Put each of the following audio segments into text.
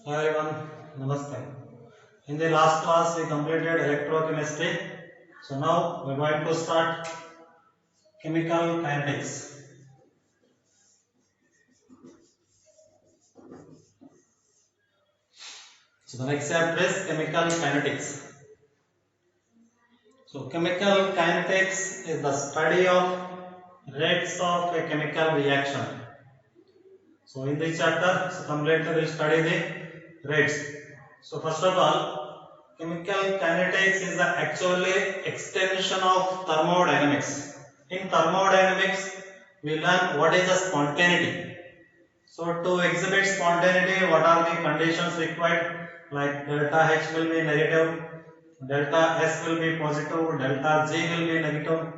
Hi everyone, Namaste. In the last class we completed electrochemistry. So now we are going to start chemical kinetics. So the next chapter is chemical kinetics. So chemical kinetics is the study of rates of a chemical reaction. So in this chapter, completely we will study the rates. So first of all, chemical kinetics is the actually extension of thermodynamics. In thermodynamics, we learn what is the spontaneity. So to exhibit spontaneity, what are the conditions required? Like delta H will be negative, delta S will be positive, delta G will be negative.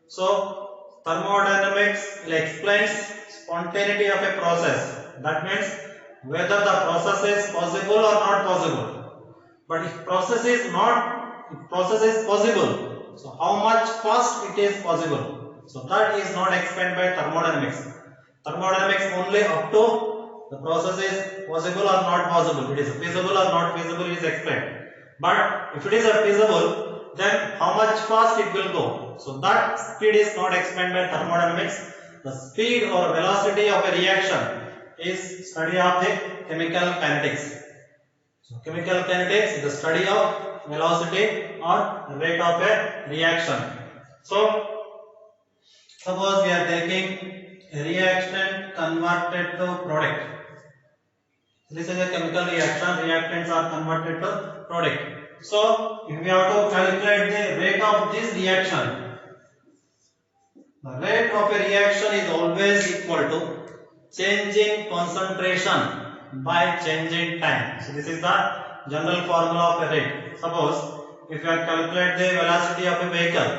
So thermodynamics will explain spontaneity of a process. That means whether the process is possible or not possible. But if process is possible, so how much fast it is possible? So that is not explained by thermodynamics. Thermodynamics only up to the process is possible or not possible. It is feasible or not feasible is explained. But if it is feasible, then how much fast it will go? So that speed is not explained by thermodynamics. The speed or velocity of a reaction is study of the chemical kinetics. So chemical kinetics is the study of velocity or rate of a reaction. So suppose we are taking a reaction converted to product. This is a chemical reaction. Reactants are converted to product. So if we have to calculate the rate of this reaction, the rate of a reaction is always equal to change in concentration by change in time. So this is the general formula of a rate. Suppose if you are calculate the velocity of a vehicle,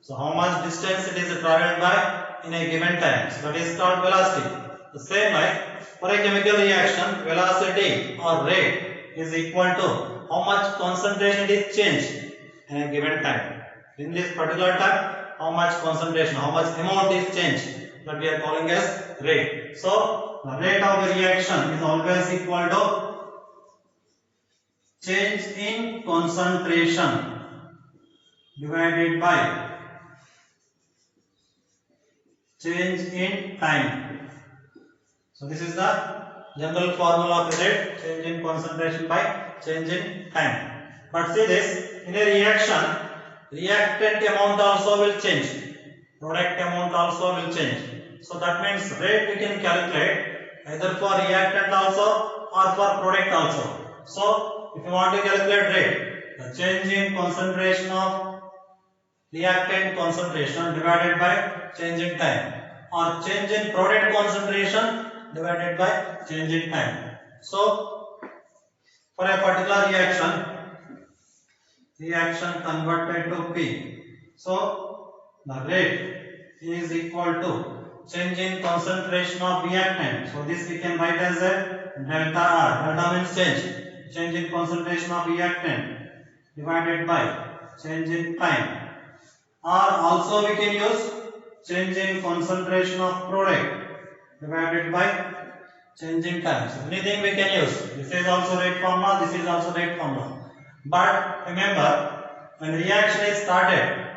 so how much distance it is traveled by in a given time, so that is called velocity. The same like for a chemical reaction, velocity or rate is equal to how much concentration it is changed in a given time. In this particular time, how much concentration, how much amount is changed, that we are calling as rate. So the rate of a reaction is always equal to change in concentration divided by change in time. So this is the general formula of the rate, change in concentration by change in time. But see this, in a reaction, reactant amount also will change, product amount also will change. So that means rate we can calculate either for reactant also or for product also. So if you want to calculate rate, the change in concentration of reactant concentration divided by change in time, or change in product concentration divided by change in time. So for a particular reaction converted to P, so the rate is equal to change in concentration of reactant. So this we can write as a delta R. Delta means change in concentration of reactant divided by change in time. Or also we can use change in concentration of product divided by change in time. So anything we can use. This is also rate formula, this is also rate formula. But remember, when reaction is started,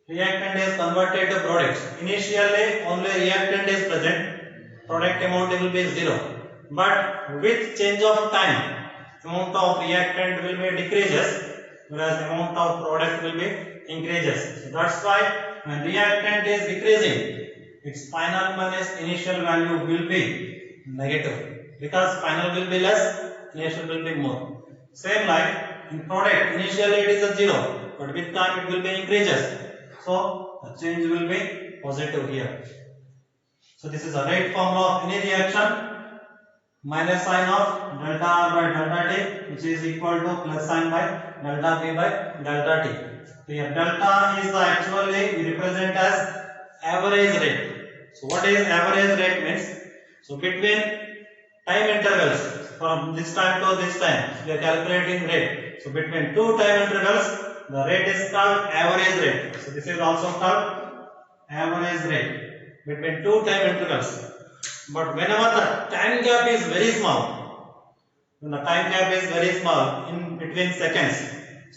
reactant is converted to products. Initially only reactant is present, product amount will be 0. But with change of time, amount of reactant will be decreases, whereas amount of product will be increases. So that's why when reactant is decreasing, its final minus initial value will be negative, because final will be less, initial will be more. Same like in product, initially it is a 0, but with time it will be increases. So the change will be positive here. So this is a rate formula of any reaction. Minus sign of delta R by delta T, which is equal to plus sign by delta P by delta T. So here delta is the actually we represent as average rate. So what is average rate means? So between time intervals from this time to this time, we are calculating rate. So between two time intervals, the rate is called average rate. So this is also called average rate between two time intervals. But whenever the time gap is very small, when the time gap is very small, in between seconds,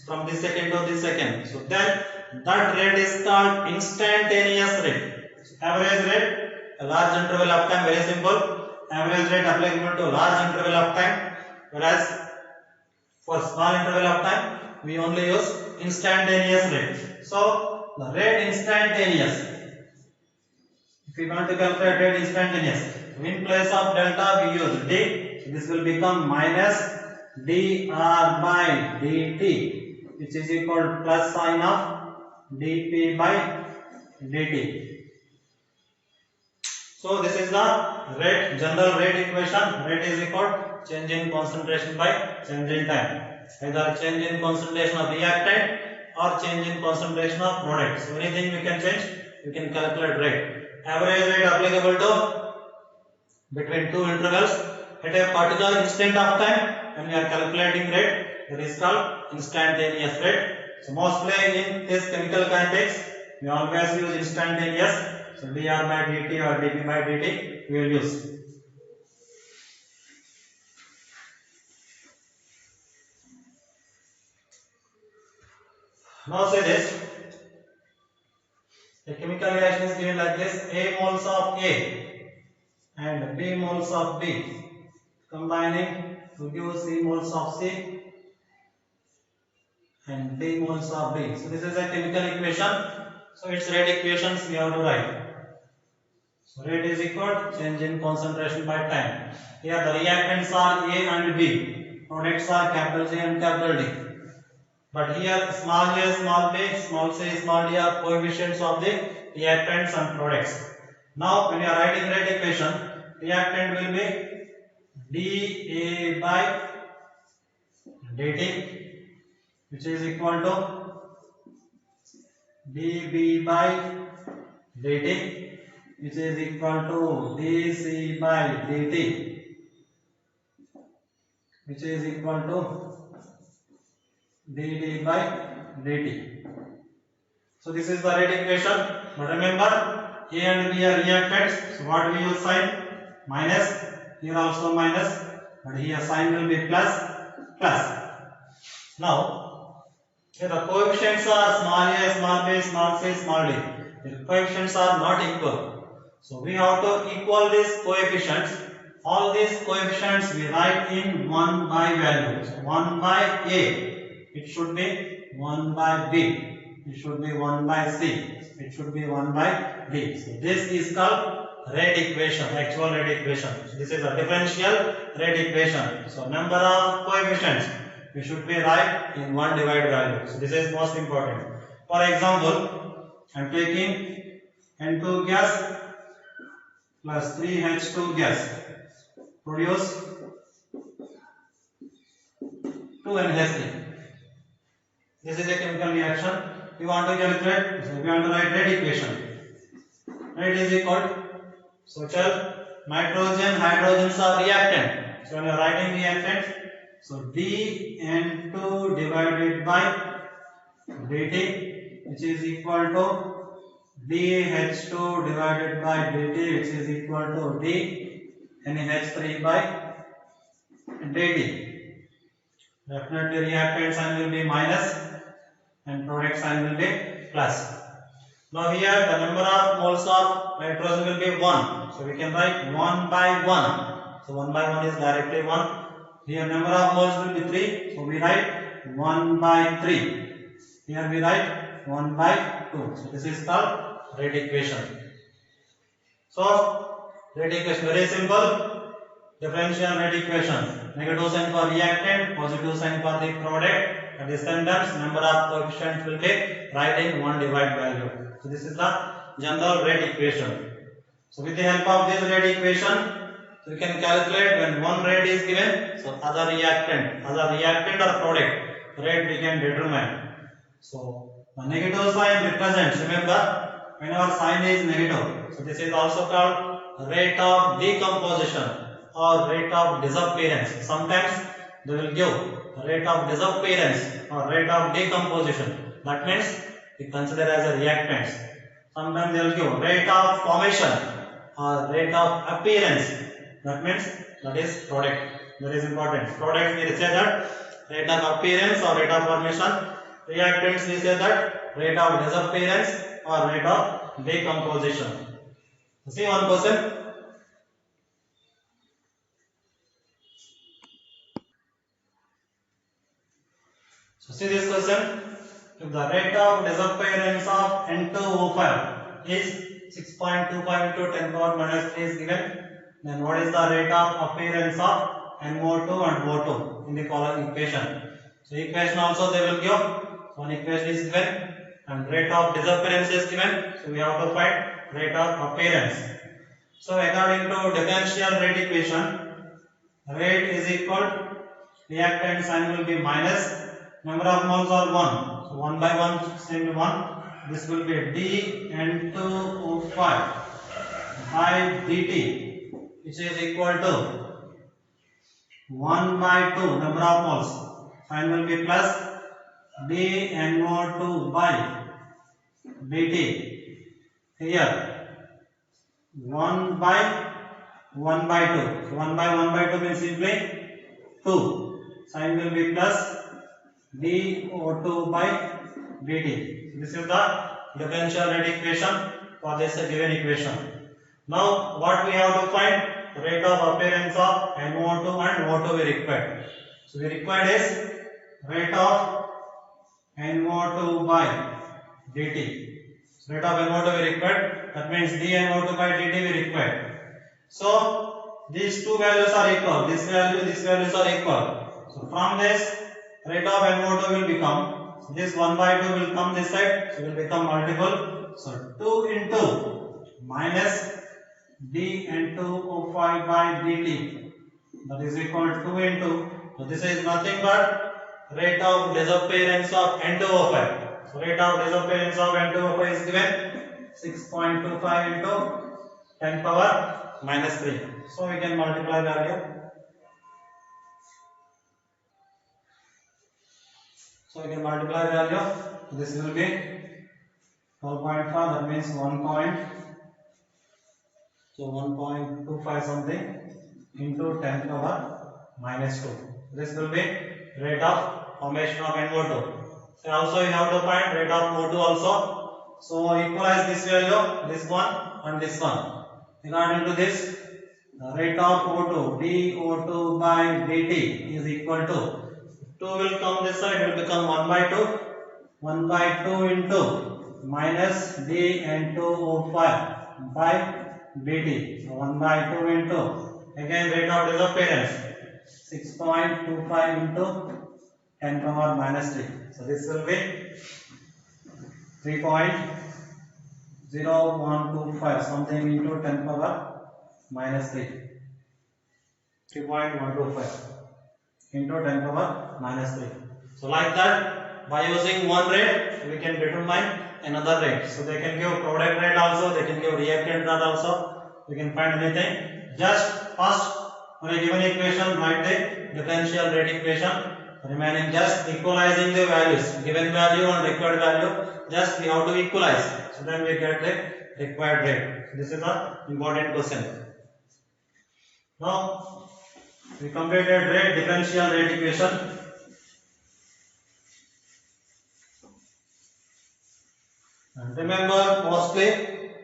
from this second to this second, so then that rate is called instantaneous rate. So average rate, a large interval of time, very simple. Average rate applicable to large interval of time, whereas for small interval of time we only use instantaneous rate. So the rate instantaneous, if we want to calculate rate instantaneous, in place of delta we use d, so this will become minus dr by dt, which is equal to plus sign of dp by dt. So this is the rate, general rate equation. Rate is equal to change in concentration by change in time. Either change in concentration of reactant or change in concentration of product. So anything we can change, we can calculate rate. Average rate applicable to between two intervals at a particular instant of time. When we are calculating rate, that is called instantaneous rate. So mostly in this chemical kinetics, we always use instantaneous. So dr by dt or dp by dt we will use. Now say this, a chemical reaction is given like this: A moles of A and B moles of B combining to give C moles of C and D moles of D. So this is a chemical equation. So its rate equations we have to write. So rate is equal to change in concentration by time. Here the reactants are A and B, products are capital J and capital D. But here small a, small b, small c, small d are coefficients of the reactants and products. Now when you are writing rate equation, reactant will be dA by dt, which is equal to dB by dt, which is equal to dC by dt, which is equal to dd by dt. So this is the rate equation. But remember, A and B are reactants. So what we use sign? Minus. Here also minus, but here sign will be plus. Now, here the coefficients are small a, small b, small c, small d. The coefficients are not equal. So we have to equal these coefficients. All these coefficients we write in 1 by value. So 1 by A. It should be 1 by B. It should be 1 by C. It should be 1 by D. So this is called rate equation, actual rate equation. So this is a differential rate equation. So number of coefficients we should be write in 1 divided value. So this is most important. For example, I am taking N2 gas plus 3H2 gas produce 2NH3. This is a chemical reaction. We want to calculate, so we want to write rate equation. Rate is equal, so tell nitrogen, hydrogens are reactant. So when you are writing reactant, so dN2 divided by dt, which is equal to dH2 divided by dt, which is equal to dNH3 by dt. Definitely reactant sign will be minus and product sign will be plus. Now here the number of moles of nitrogen will be 1. So we can write 1 by 1. So 1 by 1 is directly 1. Here number of moles will be 3. So we write 1 by 3. Here we write 1 by 2. So this is called rate equation. So rate equation very simple. Differential rate equation. Negative sign for reactant, positive sign for the product. At the same time, number of coefficients will be writing 1 divided value. So this is the general rate equation. So with the help of this rate equation, we can calculate when one rate is given. So other reactant or product rate we can determine. So the negative sign represents. Remember, whenever sign is negative, so this is also called rate of decomposition or rate of disappearance. Sometimes they will give rate of disappearance or rate of decomposition. That means we consider as a reactants. Sometimes they will give rate of formation or rate of appearance That means that is product. That is important. Product we say that rate of appearance or rate of formation. Reactants we say that rate of disappearance or rate of decomposition. See one question. So see this question. If the rate of disappearance of N2O5 is 6.25 into 10 power minus 3 is given, then what is the rate of appearance of NO2 and O2 in the following equation? So equation also they will give. One equation is given and rate of disappearance is given. So we have to find rate of appearance. So according to differential rate equation, rate is equal, reactant sign will be minus, number of moles are 1. So 1 by 1 same to 1. This will be dN2O5 by dt, which is equal to 1 by 2 number of moles. Sign will be plus dNO2 by dt. Here 1 by 1 by 2. So 1 by 1 by 2 means simply 2. Sign will be plus dO2 by dt. This is the differential rate equation for this given equation. Now what we have to find? Rate of appearance of NO2 and O2 we required. So we required is rate of NO2 by dt. So rate of NO2 we required. That means dNO2 by dt we required. So these two values are equal. This value, these values are equal. So from this, rate of NO2 will become, so this 1 by 2 will come this side, so will become multiple. So 2 into minus dN2O5 by dt, that is equal to 2 into, so this is nothing but rate of disappearance of N2O5. So rate of disappearance of N2O5 is given 6.25 into 10 power minus 3. So we can multiply value. So we can multiply value. This will be 12.5. That means 1.25 something into 10 power minus 2. This will be rate of formation of NO2. So also you have to find rate of O2 also. So equalize this value, this one and this one. According to this, the rate of O2, dO2 by dt is equal to, 2 will come this side, it will become 1 by 2. 1 by 2 into minus dN2O5 by dt. So 1 by 2 into, again rate of disappearance, 6.25 into 10 power minus 3. So this will be 3.0125 something into 10 power minus 3. 3.125 into 10 power minus 3. So like that, by using one rate, we can determine another rate. So they can give product rate also, they can give reactant rate also, we can find anything. Just first, for a given equation, write the differential rate equation, remaining just equalizing the values, given value and required value, just we have to equalize. So then we get the required rate. So this is the important question. Now, we completed rate differential rate equation. And remember, mostly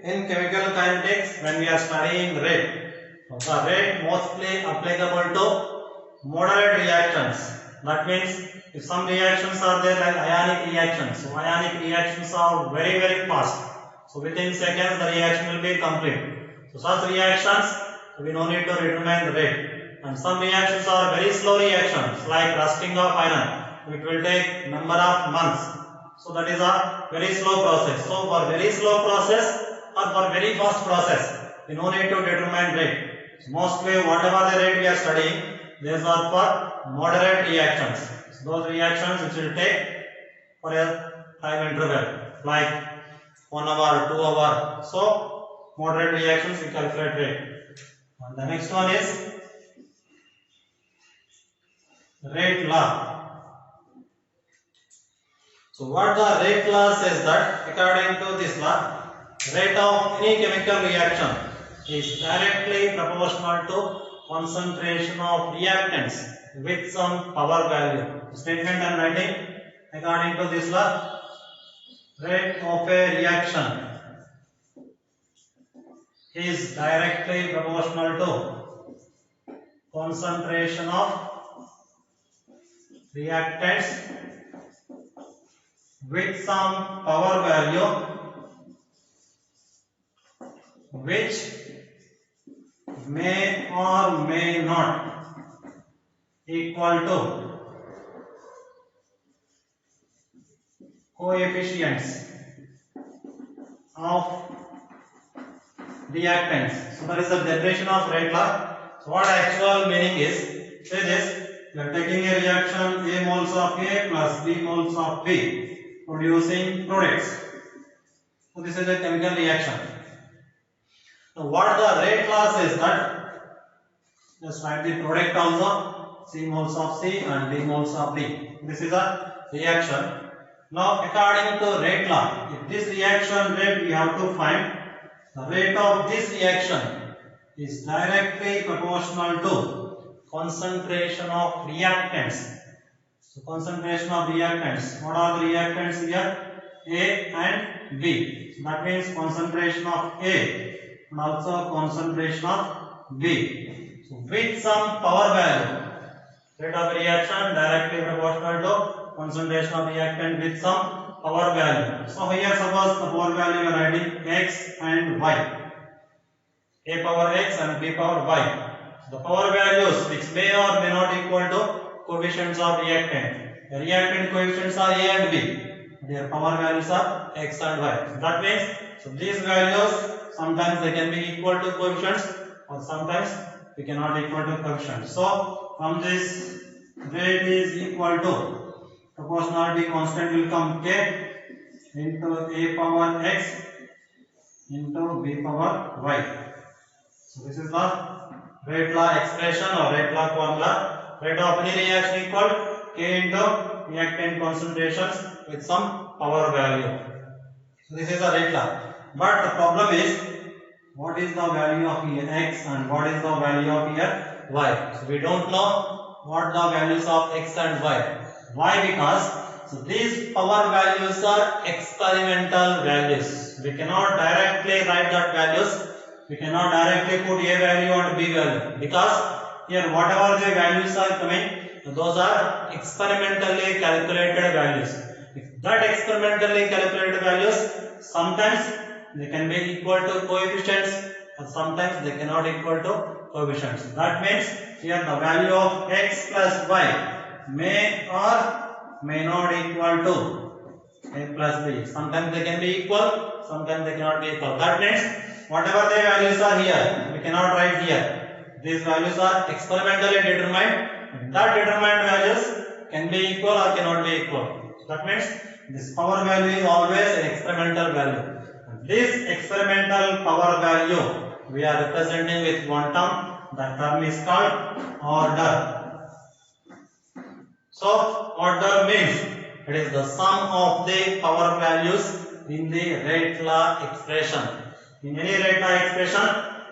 in chemical kinetics, when we are studying rate, the rate mostly applicable to moderate reactions. That means if some reactions are there like ionic reactions, so ionic reactions are very fast. So within seconds the reaction will be complete. So such reactions we no need to determine the rate. And some reactions are very slow reactions like rusting of iron. It will take number of months. So that is a very slow process. So for very slow process or for very fast process, we no need to determine rate. So mostly whatever the rate we are studying, these are for moderate reactions. So those reactions which will take for a time interval like 1 hour, 2 hour. So moderate reactions we calculate rate. And the next one is rate law. So what the rate law says that according to this law, rate of any chemical reaction is directly proportional to concentration of reactants with some power value. Statement I am writing according to this law, rate of a reaction is directly proportional to concentration of reactants with some power value which may or may not equal to coefficients of reactants. So that is the definition of rate law. So what actual meaning is, say this, we are taking a reaction A moles of A plus B moles of B producing products. So this is a chemical reaction. Now what the rate law says that, just write the product also, C moles of C and B moles of B. This is a reaction. Now according to rate law, if this reaction rate we have to find, the rate of this reaction is directly proportional to concentration of reactants. So concentration of reactants. What are the reactants here? A and B. So that means concentration of A and also concentration of B. So with some power value, rate of reaction directly proportional to concentration of reactant with some power value. So here suppose the power value we are writing x and y. A power x and B power y. The power values which may or may not equal to coefficients of reactant. The reactant coefficients are A and B. Their power values are x and y. That means, so these values sometimes they can be equal to coefficients or sometimes we cannot equal to coefficients. So from this rate is equal to proportionality constant will come k into A power x into B power y. So this is the rate law expression or rate law formula. Rate of any reaction equal k into reactant concentrations with some power value. So this is the rate law. But the problem is, what is the value of here x and what is the value of here y? So we don't know what the values of x and y. Why? Because so these power values are experimental values. We cannot directly write that values. We cannot directly put A value and B value because here whatever the values are coming, those are experimentally calculated values. If that experimentally calculated values, sometimes they can be equal to coefficients and sometimes they cannot equal to coefficients. That means here the value of x plus y may or may not equal to A plus B. Sometimes they can be equal, sometimes they cannot be equal. That means whatever the values are here, we cannot write here. These values are experimentally determined. That determined values can be equal or cannot be equal. That means this power value is always an experimental value. This experimental power value we are representing with one term. That term is called order. So order means it is the sum of the power values in the rate law expression. In any rate law expression,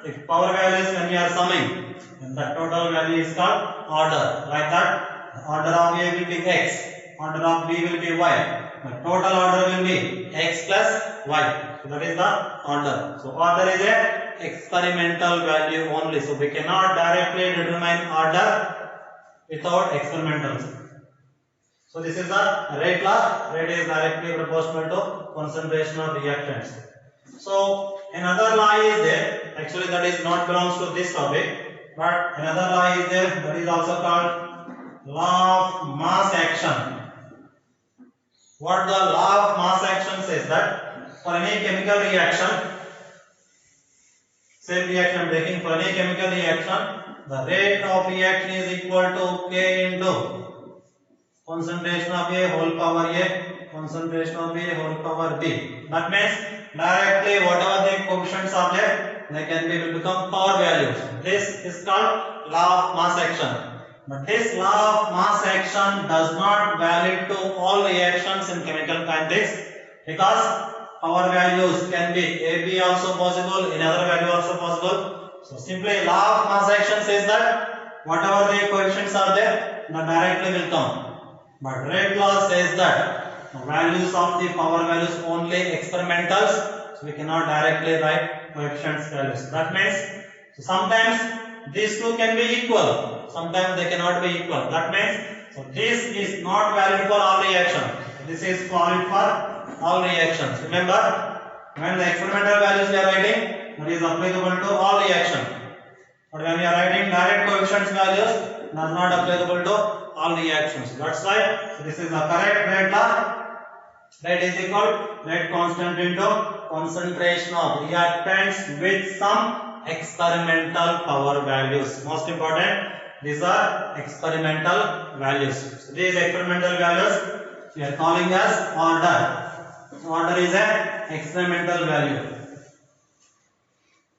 if power values when we are summing, then the total value is called order. Like that, the order of A will be x, order of B will be y. The total order will be x plus y. So that is the order. So order is a experimental value only. So we cannot directly determine order without experimentals. So this is the rate law. Rate is directly proportional to concentration of reactants. So another law is there. Actually that is not belongs to this topic. But another law is there. That is also called law of mass action. What the law of mass action says that for any chemical reaction, same reaction I am taking, for any chemical reaction, the rate of reaction is equal to K into concentration of A whole power A, concentration of A whole power B. That means directly whatever the coefficients are there, they can be will become power values. This is called law of mass action. But this law of mass action does not valid to all reactions in chemical kinetics because power values can be AB also possible, in other value also possible. So simply law of mass action says that whatever the coefficients are there, that directly will come. But Red law says that the values of the power values only experimentals, so we cannot directly write coefficients values. That means sometimes these two can be equal, sometimes they cannot be equal. That means so this is not valid for all reactions. This is valid for all reactions. Remember, when the experimental values we are writing, that is applicable to all reactions. But when we are writing direct coefficients values, that is not applicable to all reactions. That's why so this is the correct Red law. Red is equal Red constant into concentration of reactants with some experimental power values. Most important, these are experimental values. So these experimental values we are calling as order. Order is an experimental value.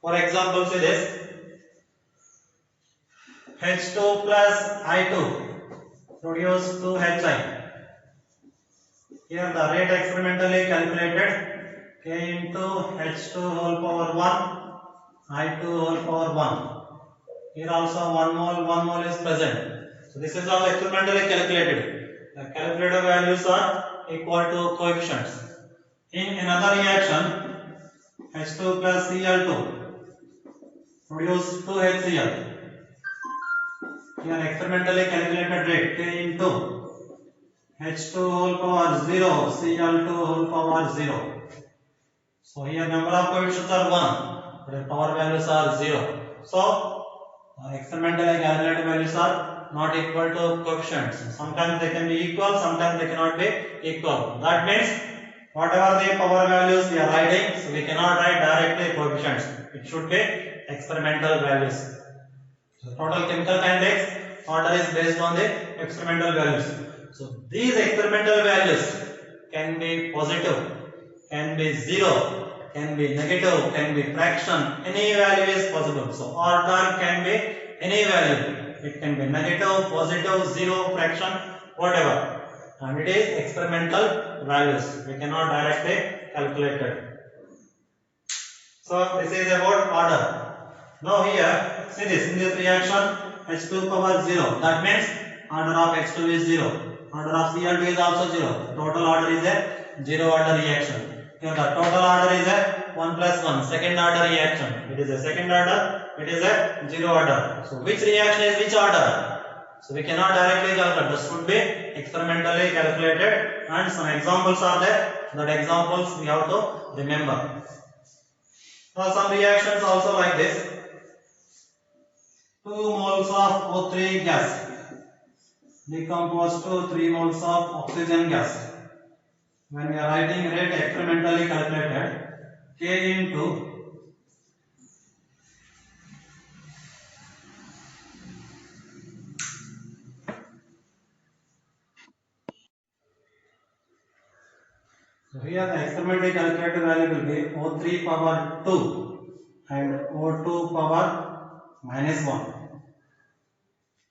For example, see this H2 plus I2 produce 2Hi. Here the rate experimentally calculated K into H2 whole power 1, I2 whole power 1. Here also 1 mole is present. So this is all experimentally calculated. The calculated values are equal to coefficients. In another reaction, H2 plus Cl2 produce 2HCl. Here experimentally calculated rate K into H2 whole power 0, Cl2 whole power 0. So here number of coefficients are 1, but the power values are 0. So experimentally calculated values are not equal to coefficients. Sometimes they can be equal, sometimes they cannot be equal. That means whatever the power values we are writing, so we cannot write directly coefficients. It should be experimental values. So total chemical kinetics order is based on the experimental values. So these experimental values can be positive, can be 0, can be negative, can be fraction, any value is possible. So order can be any value. It can be negative, positive, 0, fraction, whatever. And it is experimental values. We cannot directly calculate it. So this is about order. Now here, see this, in this reaction H2 power 0. That means order of H2 is 0. Order of Cl2 is also 0. Total order is a 0 order reaction. Here the total order is a 1 plus 1. Second order reaction. It is a second order. It is a 0 order. So which reaction is which order? So we cannot directly calculate. This should be experimentally calculated. And some examples are there. That examples we have to remember. Now some reactions also like this. 2 moles of O3 gas decompose to 3 moles of oxygen gas. When we are writing rate experimentally calculated, K into so here the experimentally calculated value will be O3 power 2 and O2 power minus 1.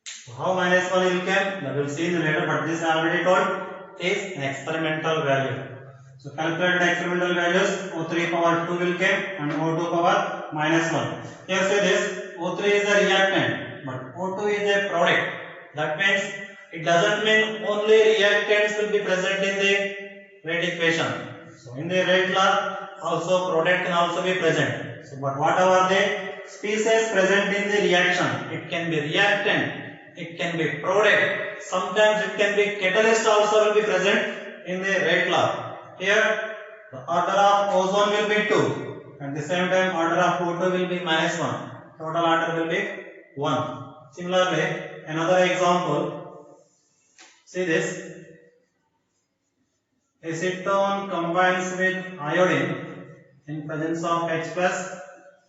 So how minus 1 will come? That will see in later, but this I already told is an experimental value. So calculate the experimental values. O3 power 2 will come and O2 power minus 1. Here say this, O3 is a reactant, but O2 is a product. That means it doesn't mean only reactants will be present in the rate equation. So in the rate law also product can also be present. So but whatever the species present in the reaction, it can be reactant, it can be product, sometimes it can be catalyst also will be present in the rate law. Here the order of ozone will be 2, at the same time order of O2 will be minus 1, total order will be 1. Similarly, another example, see this, acetone combines with iodine in presence of H plus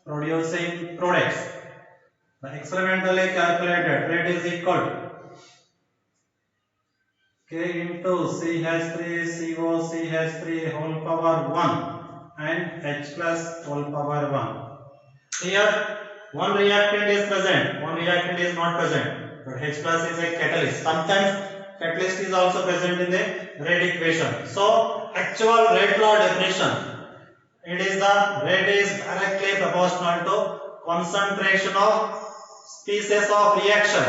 producing products. The experimentally calculated rate is equal to K into CH3CO CH3 whole power 1 and H plus whole power 1. Here one reactant is present, one reactant is not present, but H plus is a catalyst. Sometimes catalyst is also present in the rate equation. So actual rate law definition, It is the rate is directly proportional to concentration of species of reaction.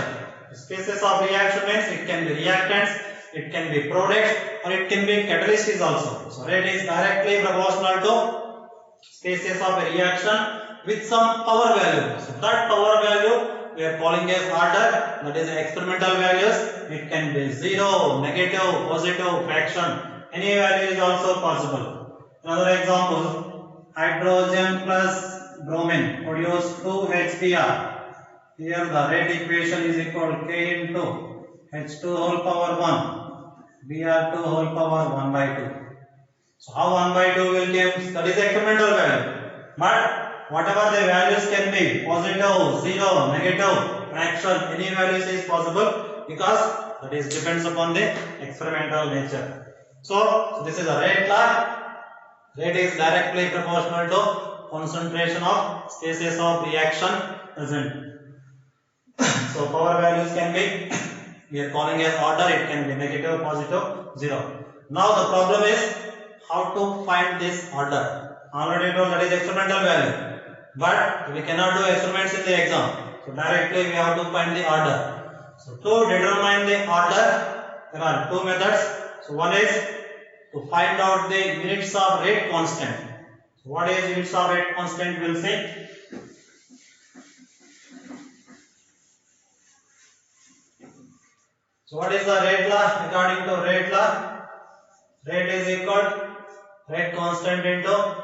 Species of reaction means it can be reactants, it can be products, or it can be catalysts also. So rate is directly proportional to species of a reaction with some power value. So that power value we are calling as order, that is experimental values. It can be 0, negative, positive, fraction. Any value is also possible. Another example, hydrogen plus bromine produce 2 HBr. Here the rate equation is equal to K into H2 whole power 1, Br2 whole power 1 by 2. So how 1 by 2 will give? That is experimental value. But whatever the values can be, positive, 0, negative, fraction, any values is possible because that is depends upon the experimental nature. So this is a rate law. Rate is directly proportional to concentration of species of reaction present. So power values can be, we are calling as order, it can be negative, positive, 0. Now the problem is how to find this order. Already told that is experimental value, but we cannot do experiments in the exam. So directly we have to find the order. So to determine the order, there are two methods. So one is to find out the units of rate constant. So what is units of rate constant? We'll see. So what is the rate law? According to rate law, rate is equal to rate constant into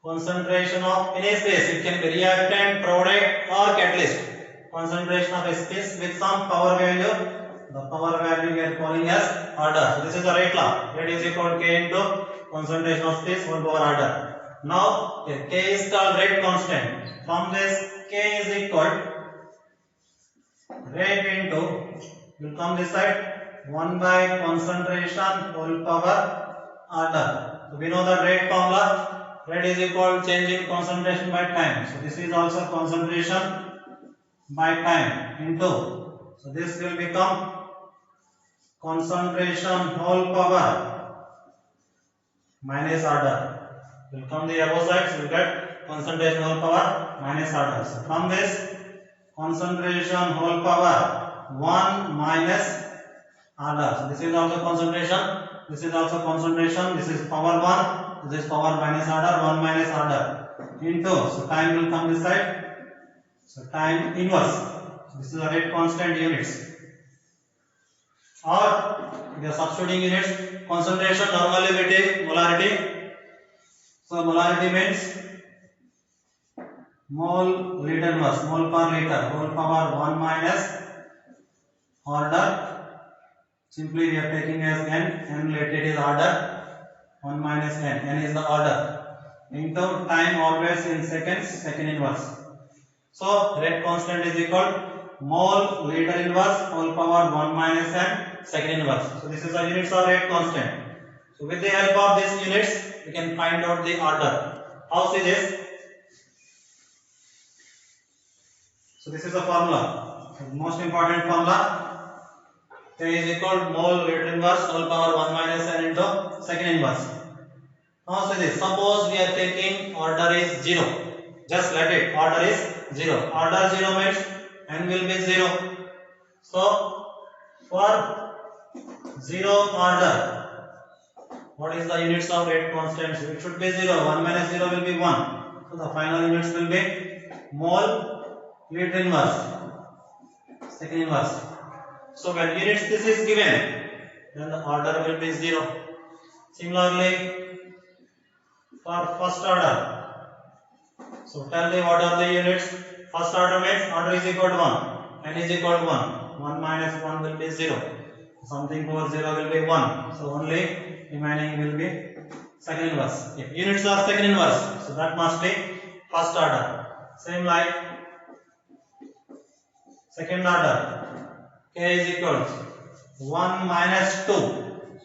concentration of any space. It can be reactant, product, or catalyst. Concentration of a space with some power value. The power value we are calling as order. So this is the rate law. Rate is equal to K into concentration of space whole power order. Now K is called rate constant. From this K is equal rate into, will come this side, 1 by concentration whole power order. So we know the rate formula. Rate is equal to change in concentration by time. So this is also concentration by time into. So this will become concentration whole power minus order. Will come the above side. So we get concentration whole power minus order. So from this concentration whole power 1 minus order. So this is also concentration. This is also concentration. This is power 1. This is power minus order. 1 minus order into. So time will come this side. So time inverse. So this is the rate constant units. Or we are substituting units. Concentration normally we take molarity. So molarity means mole liter inverse, mole per liter, whole power 1 minus order. Simply we are taking as n let it is order, 1 minus n is the order, into time always in seconds, second inverse. So rate constant is equal mole liter inverse whole power 1 minus n second inverse. So this is the units of rate constant. So with the help of these units we can find out the order. How see this? So this is the formula. The most important formula. K is equal to mole liter inverse whole power 1 minus n into second inverse. Now see this. Suppose we are taking order is 0. Just let it. Order is 0. Order 0 means n will be 0. So for 0 order, what is the units of rate constant? So it should be 0. 1 minus 0 will be 1. So the final units will be mole liter inverse second inverse. So when units this is given, then the order will be 0. Similarly, for first order, so tell me what are the units. First order means order is equal to 1, n is equal to 1. 1 minus 1 will be 0. Something over 0 will be 1. So only remaining will be second inverse. If units are second inverse, so that must be first order. Same like second order. K is equal to 1 minus 2.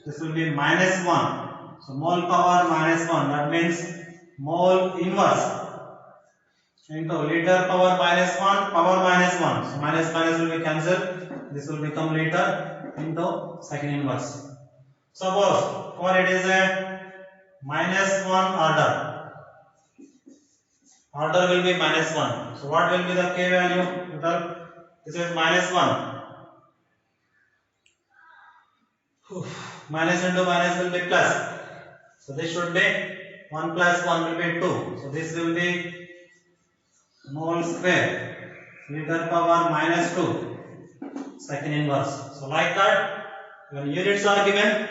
This will be minus 1. So mole power minus 1. That means mole inverse into liter power minus 1, power minus 1. So minus minus will be cancelled. This will become liter into second inverse. Suppose for it is a minus 1 order. order will be minus 1. So what will be the k value? This is minus 1. Minus into minus will be plus. So this should be 1 plus 1 will be 2. So this will be mole square liter power minus 2 second inverse. So like that, when units are given,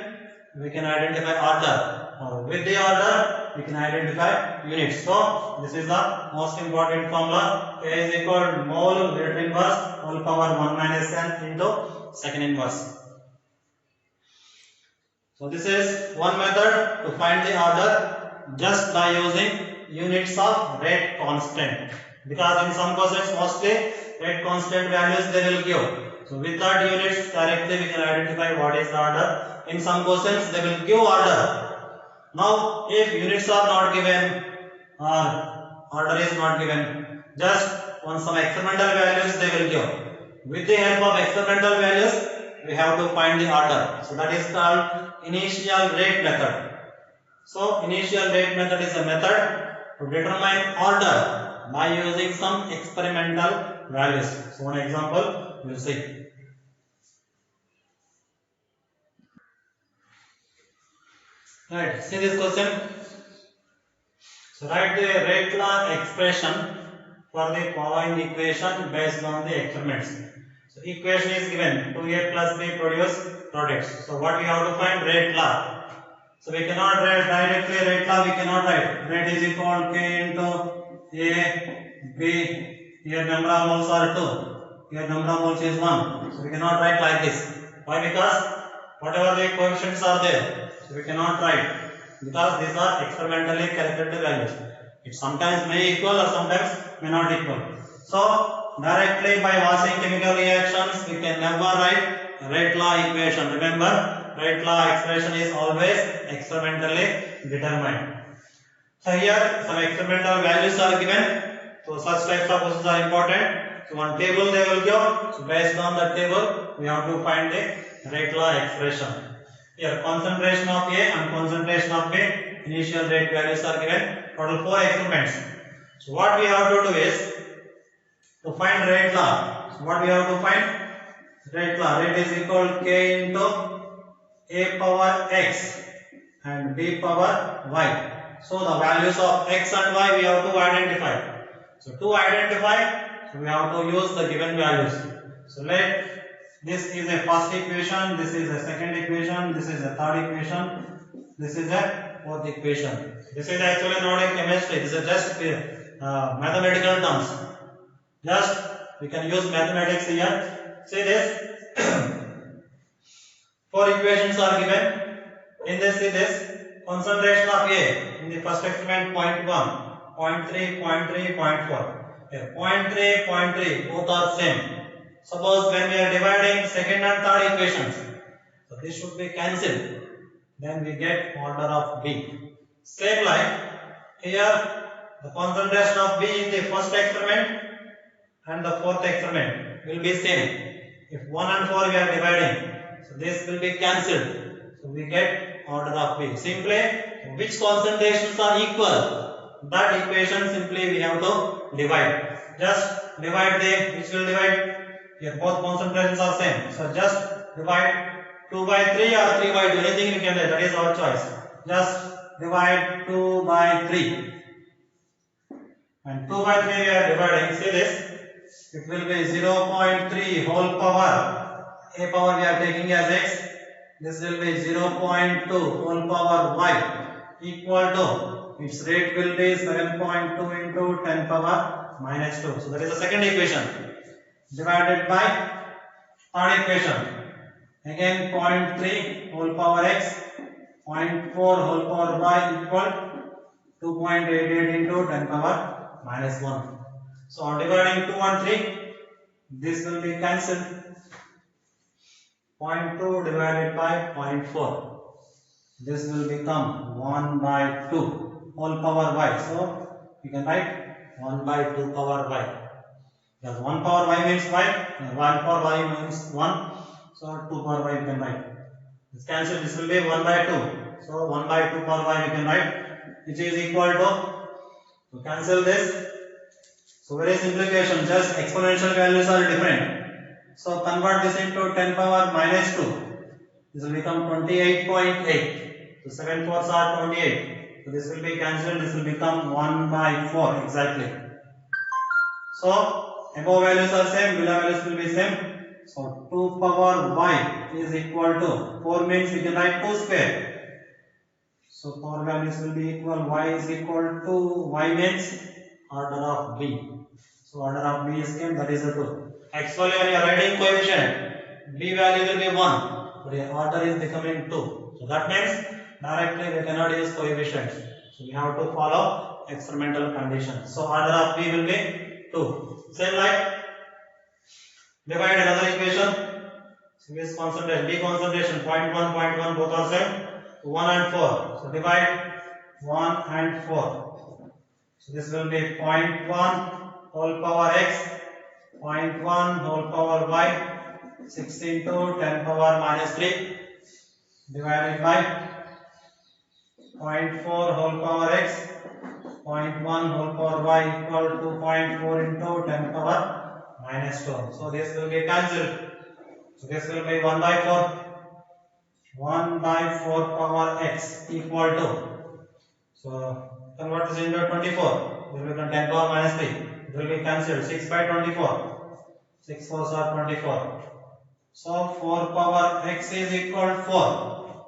we can identify order, or with the order we can identify units. So this is the most important formula. K is equal to mole liter inverse whole power 1 minus n into second inverse. So this is one method to find the order just by using units of rate constant, because in some questions mostly rate constant values they will give. So with that units directly we can identify what is the order. In some questions they will give order. Now if units are not given or order is not given, just on some experimental values they will give. With the help of experimental values we have to find the order. So that is called initial rate method. So initial rate method is a method to determine order by using some experimental values. So one example we will see. Right, see this question. So write the rate law expression for the following equation based on the experiments. So equation is given 2a plus b produce products. So what we have to find? Rate law. So we cannot write directly rate law, we cannot write rate is equal to k into a, b, here number of moles are 2, here number of moles is 1. So we cannot write like this. Why? Because whatever the coefficients are there, so we cannot write, because these are experimentally calculated values. It sometimes may equal or sometimes may not equal. So directly by watching chemical reactions we can never write rate law equation. Remember, rate law expression is always experimentally determined. So here some experimental values are given. So such types of questions are important. So one table they will give. So based on that table we have to find the rate law expression. Here concentration of A and concentration of B, initial rate values are given. Total 4 experiments. So what we have to do is to find rate law. So what we have to find? Rate law. Rate is equal to k into a power x and b power y. So the values of x and y we have to identify. So to identify, so we have to use the given values. So let this is a first equation, this is a second equation, this is a third equation, this is a fourth equation. This is actually not a chemistry, this is just mathematical terms. Just we can use mathematics here. See this. 4 equations are given. In this, see this. Concentration of A in the first experiment 0.1, 0.3, 0.3, 0.4. Here 0.3, 0.3 both are same. Suppose when we are dividing second and third equations, so this should be cancelled. Then we get order of B. Same like here the concentration of B in the first experiment and the fourth experiment will be same. If 1 and 4 we are dividing, so this will be cancelled. So we get order of B. Simply which concentrations are equal, that equation simply we have to divide. Just divide the, which will divide? Here both concentrations are same. So just divide 2 by 3 or 3 by 2, anything we can do, that is our choice. Just divide 2 by 3. And 2 by 3 we are dividing, see this. It will be 0.3 whole power, a power we are taking as x, this will be 0.2 whole power y equal to, its rate will be 7.2 into 10 power minus 2. So that is the second equation. Divided by third equation. Again 0.3 whole power x, 0.4 whole power y equal 2.88 into 10 power minus 1. So on dividing 2 and 3, this will be cancelled. 0.2 divided by 0.4. This will become 1 by 2 whole power y. So you can write 1 by 2 power y. Because 1 power y means y, 1 power y means 1. So 2 power y you can write. This cancel, this will be 1 by 2. So 1 by 2 power y you can write, which is equal to cancel this. So very simplification, just exponential values are different. So convert this into 10 power minus 2. This will become 28.8. So 7 fours are 28. So this will be cancelled. This will become 1 by 4 exactly. So above values are same, below values will be same. So 2 power y is equal to 4 means we can write 2 square. So power values will be equal, y is equal to, y means order of b. So order of b is came, that is a 2. Actually when you are writing coefficient, b value will be 1, but your order is becoming 2. So that means directly we cannot use coefficients. So we have to follow experimental conditions. So order of b will be 2. Same like divide another equation. So this concentration, b concentration 0.1, both are same. 1 and 4. So divide 1 and 4. So this will be 0.1 whole power x, 0.1 whole power y, 6 into 10 power minus 3 divided by 0.4 whole power x, 0.1 whole power y equal to 0.4 into 10 power minus 2. So this will be cancelled. So this will be 1 by 4. 1 by 4 power x equal to. So convert this into 24. This will become 10 power minus 3. It will be cancelled. 6 by 24. 6 fours are 24. So 4 power x is equal to 4.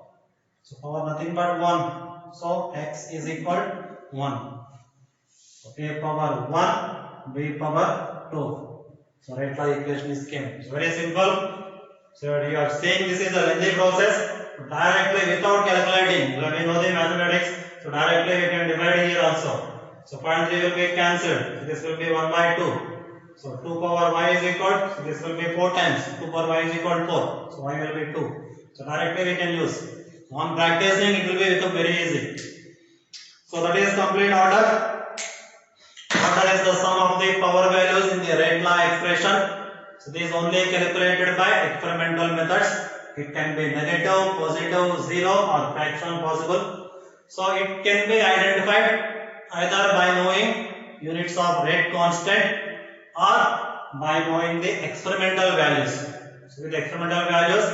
So power nothing but 1. So x is equal to 1. So a power 1, b power 2. So right law equation is came. So very simple. So you are saying this is a lengthy process. Directly without calculating, when we know the mathematics, so directly we can divide here also. So 0.3 will be cancelled. So this will be 1 by 2. So 2 power y is equal, so this will be 4 times. 2 power y is equal to 4. So y will be 2. So directly we can use. On practicing it will be become very easy. So that is complete order. Order is the sum of the power values in the rate law expression. So this is only calculated by experimental methods. It can be negative, positive, 0 or fraction possible. So it can be identified either by knowing units of rate constant or by knowing the experimental values. So with experimental values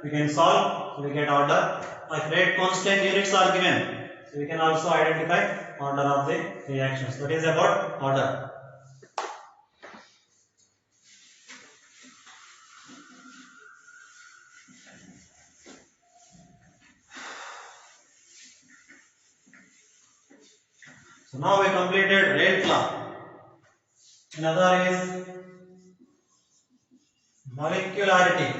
we can solve, so we get order. If rate constant units are given, so we can also identify order of the reactions. That is about order. So now we completed rate law. Another is molecularity.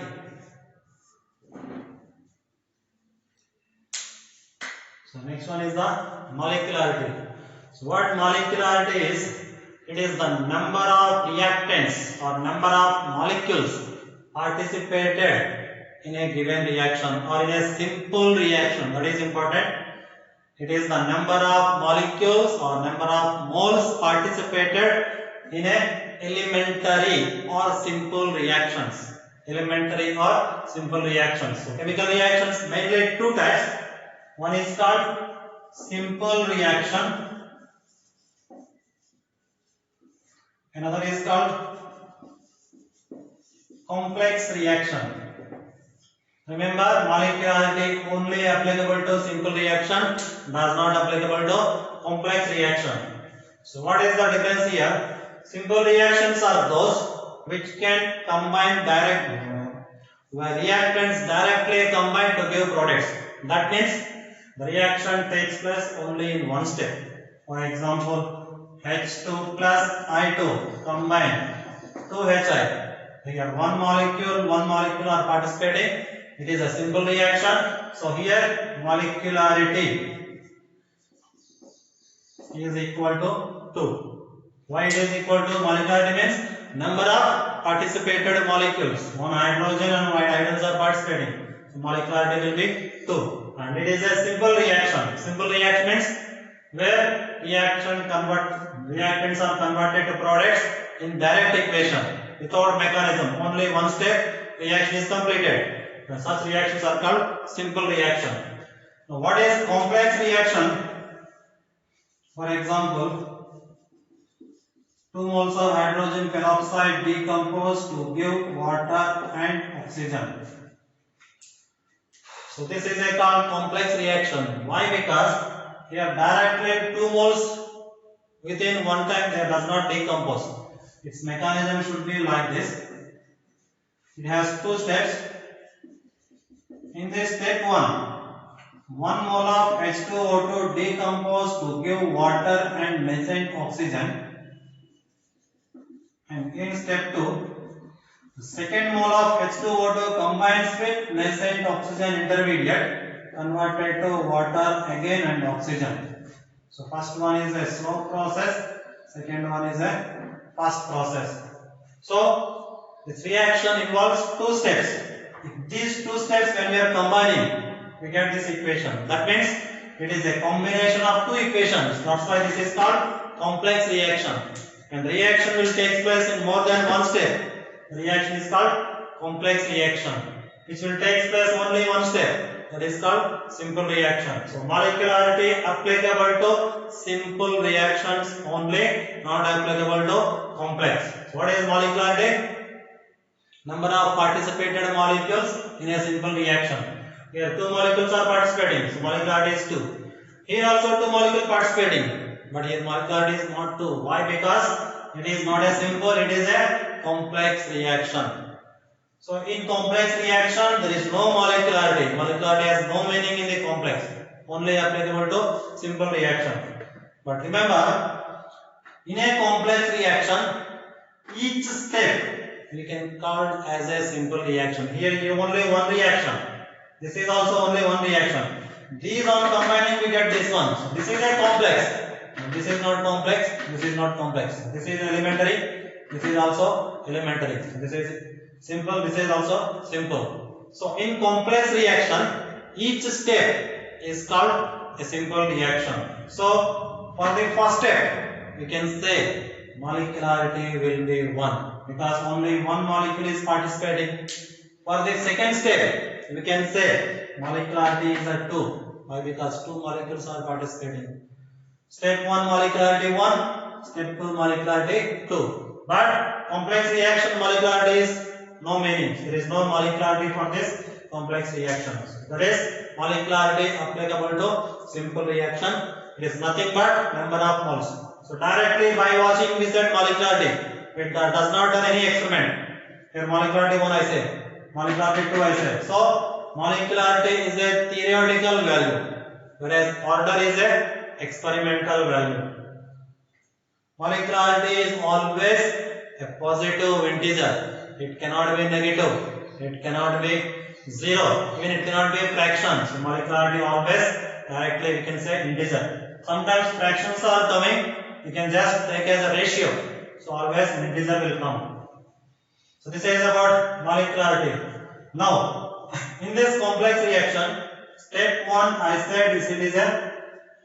So next one is the molecularity. So what molecularity is? It is the number of reactants or number of molecules participated in a given reaction or in a simple reaction. That is important. It is the number of molecules or number of moles participated in a elementary or simple reactions. Elementary or simple reactions. So chemical reactions mainly two types. One is called simple reaction. Another is called complex reaction. Remember, molecularity only applicable to simple reaction, does not applicable to complex reaction. So what is the difference here? Simple reactions are those which can combine where reactants directly combine to give products. That means the reaction takes place only in one step. For example, H2 plus I2 combine 2HI. Here one molecule are participating. It is a simple reaction. So here molecularity is equal to 2. Why it is equal to? Molecularity means number of participated molecules. One hydrogen and one hydrogens are participating. So molecularity will be 2. And it is a simple reaction. Simple reaction means where reactants are converted to products in direct equation without mechanism. Only one step reaction is completed. Such reactions are called simple reaction. Now what is complex reaction? For example, 2 moles of hydrogen peroxide decompose to give water and oxygen. So this is a called complex reaction. Why? Because here directly 2 moles within one time they does not decompose. Its mechanism should be like this. It has 2 steps. In this step 1 mole of H2O2 decompose to give water and methane oxygen. And in step 2, the second mole of H2O2 combines with nascent oxygen intermediate converted to water again and oxygen. So first one is a slow process, second one is a fast process. So this reaction involves 2 steps. If these 2 steps when we are combining, we get this equation. That means it is a combination of 2 equations. That's why this is called complex reaction. And reaction will take place in more than one step. The reaction is called complex reaction, which will take place only one step. That is called simple reaction. So molecularity applicable to simple reactions only, not applicable to complex. So what is molecularity? Number of participated molecules in a simple reaction. Here 2 molecules are participating, so molecularity is 2. Here also 2 molecules participating, but here molecularity is not 2. Why? Because it is not a simple, it is a complex reaction. So in complex reaction there is no molecularity. Molecularity has no meaning in the complex, only applicable to simple reaction. But remember, in a complex reaction, each step we can call as a simple reaction. Here you only one reaction. This is also only one reaction. These on combining we get this one. So this is a complex. This is not complex. This is not complex. This is elementary. This is also elementary. This is simple. This is also simple. So in complex reaction, each step is called a simple reaction. So for the first step, we can say molecularity will be 1 because only one molecule is participating. For the second step, we can say molecularity is at 2. Why? Because 2 molecules are participating. Step 1 molecularity 1, step 2 molecularity 2. But complex reaction molecularity is no meaning. There is no molecularity for this complex reactions. That is molecularity applicable to simple reaction. It is nothing but number of moles. So directly by watching we said molecularity. It does not done any experiment. Here molecularity 1 I say, molecularity 2 I say. So molecularity is a theoretical value, whereas order is a experimental value. Molecularity is always a positive integer. It cannot be negative. It cannot be 0. Even it cannot be a fraction. So molecularity always directly we can say integer. Sometimes fractions are coming. You can just take as a ratio. So always an integer will come. So this is about molecularity. Now in this complex reaction, step 1 I said it is a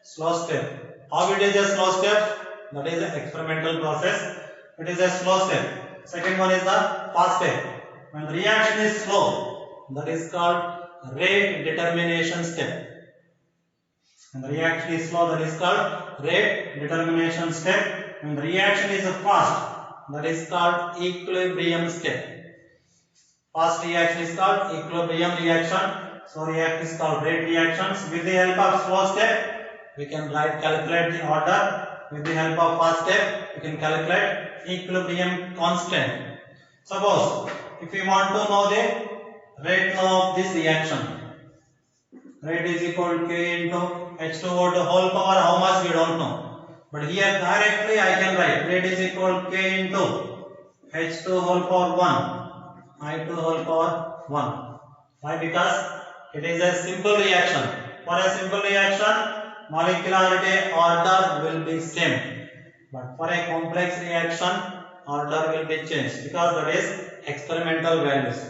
slow step. How it is a slow step? That is an experimental process. It is a slow step. Second one is the fast step. When the reaction is slow, that is called rate determination step. When the reaction is slow, that is called rate determination step. When the reaction is fast, that is called equilibrium step. Fast reaction is called equilibrium reaction. So reaction is called rate reactions. With the help of slow step, we can calculate the order. With the help of fast step, we can calculate equilibrium constant. Suppose if we want to know the rate of this reaction, rate is equal to K into H2O2 whole power. How much we don't know. But here directly I can write rate is equal to K into H2 whole power 1, I2 whole power 1. Why? Because it is a simple reaction. For a simple reaction, molecularity order will be same. But for a complex reaction, order will be changed because that is experimental values.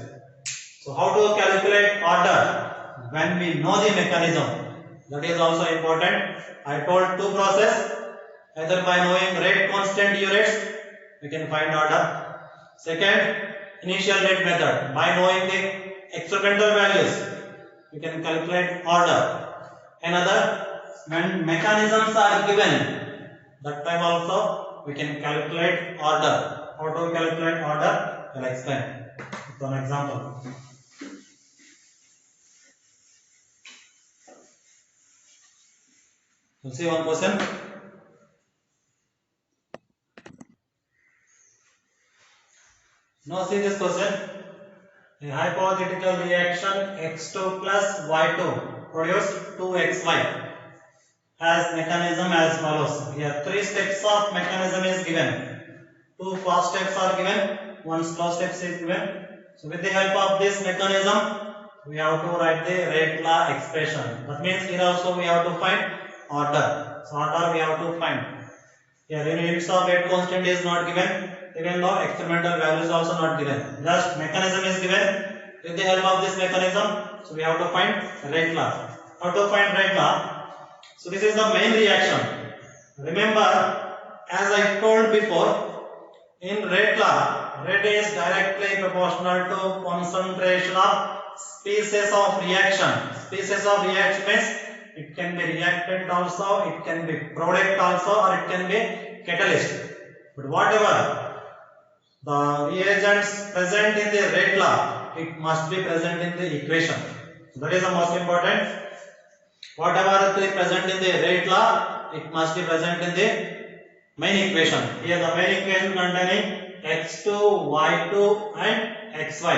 So how to calculate order? When we know the mechanism. That is also important. I told 2 process. Either by knowing rate constant U rates, we can find order. Second, initial rate method. By knowing the experimental values, we can calculate order. Another, when mechanisms are given, that time also we can calculate order. How to calculate order? I'll explain with an example. You see one question. Now see this question. A hypothetical reaction x2 plus y2 produced 2xy has mechanism as follows. Here 3 steps of mechanism is given. 2 fast steps are given, 1 slow steps is given. So with the help of this mechanism, we have to write the rate law expression. That means here also we have to find order. So order we have to find. Here units of rate constant is not given, even though experimental value is also not given. Just mechanism is given. With the help of this mechanism, so we have to find rate law. How to find rate law? So this is the main reaction. Remember, as I told before, in rate law, rate is directly proportional to concentration of species of reaction. Species of reaction means it can be reactant also, it can be product also, or it can be catalyst. But whatever the reagents present in the rate law, it must be present in the equation. So that is the most important. Whatever is present in the rate law, it must be present in the main equation. Here the main equation containing x2, y2 and xy.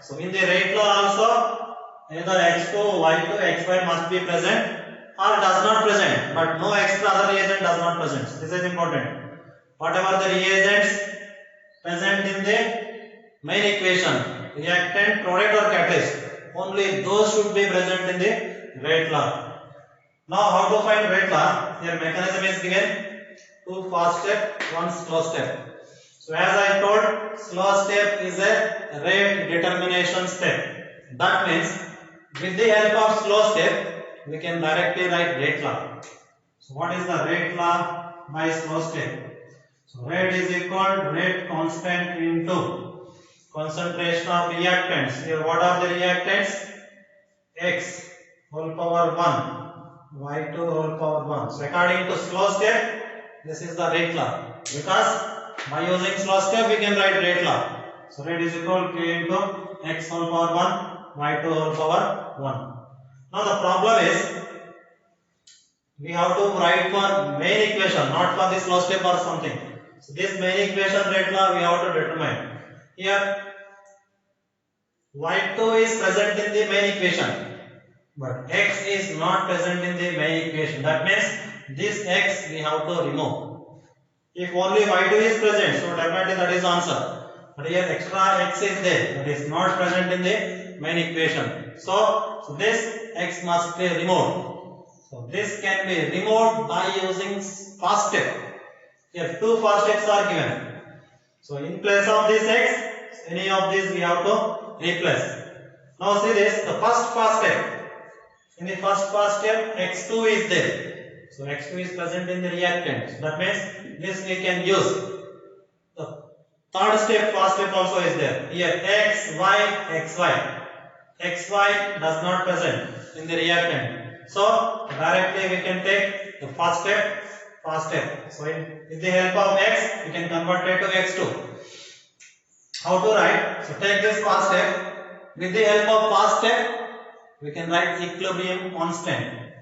So in the rate law also, either x2, y2, xy must be present or does not present, but no extra other reagent does not present. This is important. Whatever the reagents present in the main equation, reactant, product or catalyst, only those should be present in the rate law. Now how to find rate law? Here mechanism is given, 2 fast step, 1 slow step. So as I told, slow step is a rate determination step. That means with the help of slow step, we can directly write rate law. So what is the rate law by slow step? So rate is equal to rate constant into concentration of reactants. Here what are the reactants? X whole power 1, y2 whole power 1. So according to slow step, this is the rate law. Because by using slow step, we can write rate law. So rate is equal to k into x whole power 1, y2 whole power 1. Now the problem is, we have to write for main equation, not for the slow step or something. So this main equation rate law we have to determine. Here y2 is present in the main equation, but x is not present in the main equation. That means this x we have to remove. If only y2 is present, so definitely that is answer. But here extra x is there, that is not present in the main equation. So this x must be removed. So this can be removed by using fast step. Here 2 fast steps are given. So in place of this x, any of these we have to replace. Now see this, the first fast step. In the first fast step, x2 is there. So x2 is present in the reactant. So that means this we can use. The third step, fast step also is there. Here x, y, xy. xy does not present in the reactant. So directly we can take the first step, fast step. So with the help of x, we can convert it to x2. How to write? So take this fast step. With the help of fast step, we can write equilibrium constant.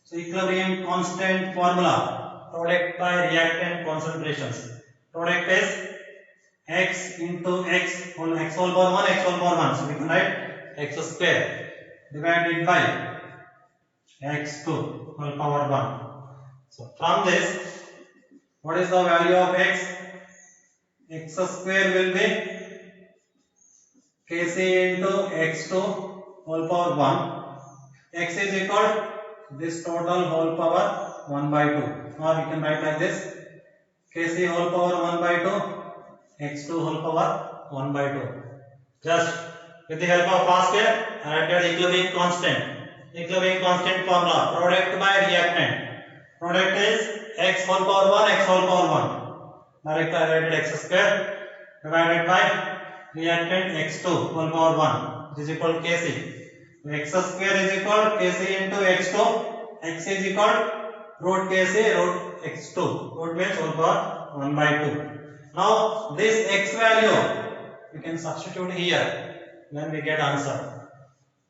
So equilibrium constant formula, product by reactant concentrations. Product is x into x whole power 1, x whole power 1. So we can write x square divided by x2 whole power 1. So from this, what is the value of x? X square will be kc into x2 whole power 1. X is equal to this total whole power 1 by 2. Or we can write like this, kc whole power 1 by 2, x2 whole power 1 by 2. Just with the help of fast step, I added equilibrium constant. Equilibrium constant formula, product by reactant. Product is x whole power 1, x whole power 1. Directly I write x square divided by reactant x2 whole power 1, which is equal to kc. So x square is equal to kc into x2. X is equal to root kc root x2. Root means whole power 1 by 2. Now this x value we can substitute here, then we get answer.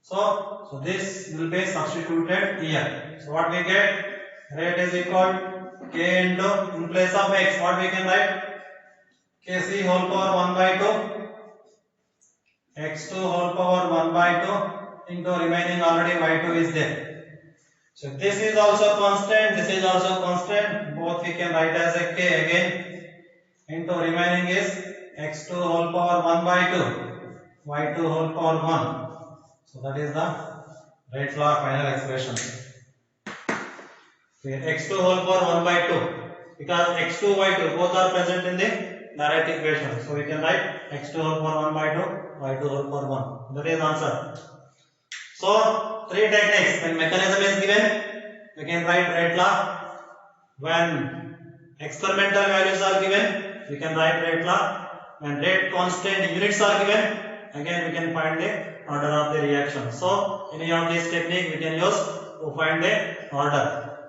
So this will be substituted here. So what we get? Rate is equal k into, in place of x, what we can write? kc whole power 1 by 2 x2 whole power 1 by 2 into remaining already y2 is there. So this is also constant, this is also constant, both we can write as a k again into remaining is x2 whole power 1 by 2 y2 whole power 1. So that is the Wright's law final expression. x2 whole power 1 by 2, because x2 y2 both are present in the direct equation, so we can write x2 whole power 1 by 2 y2 whole power 1. That is answer. So three techniques. When mechanism is given, we can write Wright's law. When experimental values are given, we can write Wright's law. When rate constant units are given, again we can find the order of the reaction. So any of these technique we can use to find the order.